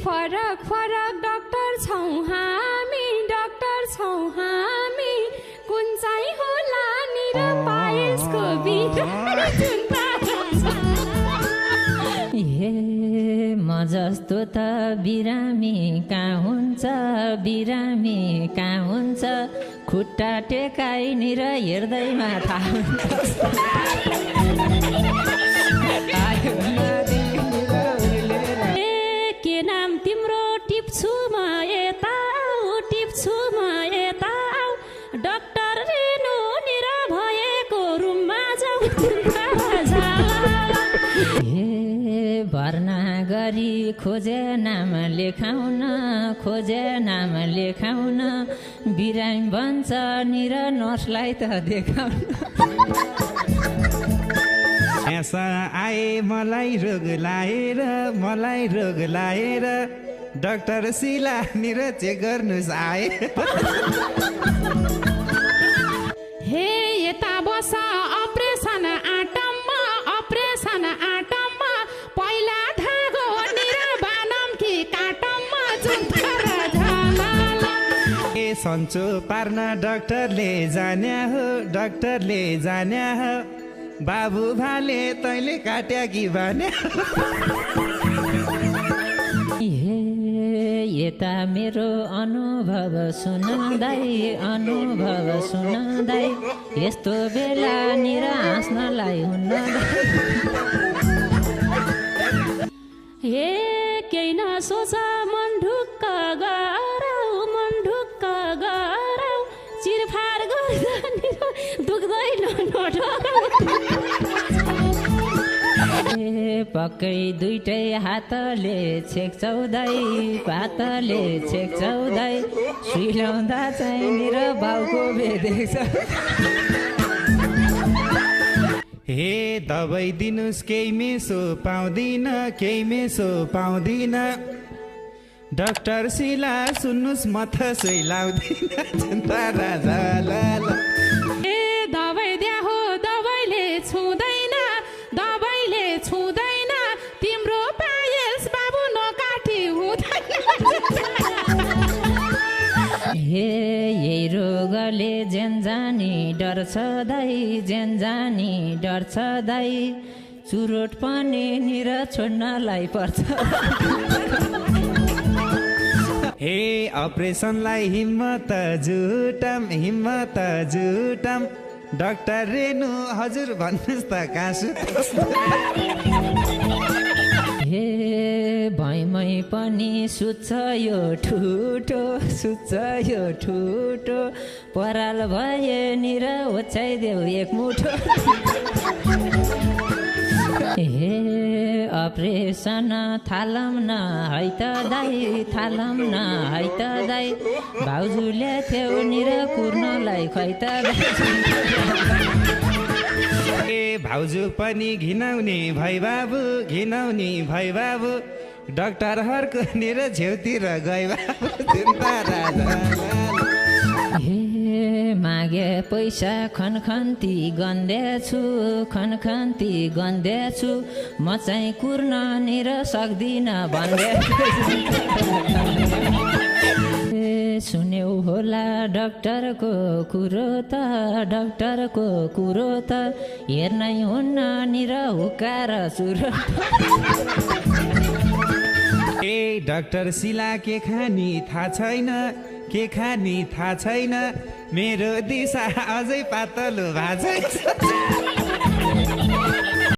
फरक फरक डाक्टर छौँ हामी कुन चाहिँ होला नि र पायसको हे म जस्तो त बिरामी कहाँ हुन्छ खुट्टा टेकाइनी र हेर्दैमा थाहा के नाम तिम्रो टिप्छु म यता डाक्टर रेनु निर भएको रुममा जाऊ भर्ना गरी खोजे नाम लेखाउन बिरामी बन्छ नि र नर्सलाई त देखाउन आए मलाई रोग लाएर डाक्टर सिला निर चेक गर्नुस् आए हे यता बस अपरेसन आटममा पहिला धागो निर बानम कि काटममा जुन्थर झाला ए सन्चो पार्न डाक्टरले जान्या हो बाबु भाले तैँले काट्या कि भने यता मेरो अनुभव सुनाउँदै यस्तो बेला निर हाँस्नलाई हुन्न हे केही नसोच मन ढुक्क गराउ चिरफार गर्दा दुख्दैन पक्कै दुईटै हातले छेक्छौदै सुई लाउँदा चाहिँ मेरो बाउको भेदेछ हे दबाई दिनुस् केही मेसो पाउँदिन डाक्टर सिला सुन्नुस् म त सुई लाउँदिन ए दबाई द्या हो दबाईले छुँदैन तिम्रो पायल्स बाबु नकाठी हुँदैन हे यही रोगले जेन जानी डर्छ दाइ चुरोट पनि निर छोड्नलाई पर्छ हे अपरेसनलाई हिम्मत जुटम डाक्टर रेनु हजुर भन्नुहोस् त कासु हे भैमै पनि सुत्छ यो ठुटो पराल भए निर ओछ्याइदेऊ एक मुठो हे अपरेसन थालम न है त दाइ भाउजूले थ्यौ निर कुर्नलाई खै त ए भाउजू पनि घिनाउने भई बाबु डाक्टरहरूको निर छेउतिर गए बाबु हे मागे पैसा खनखन्ती गन्देछु म चाहिँ कुर्न निर सक्दिन भन्दै सुन्यौ होला डाक्टरको कुरो त हेर्नै हुन्न निर हुकार सुरो ए डाक्टर सिला के खानी थाहा छैन मेरो दिशा अझै पातलो भएको छ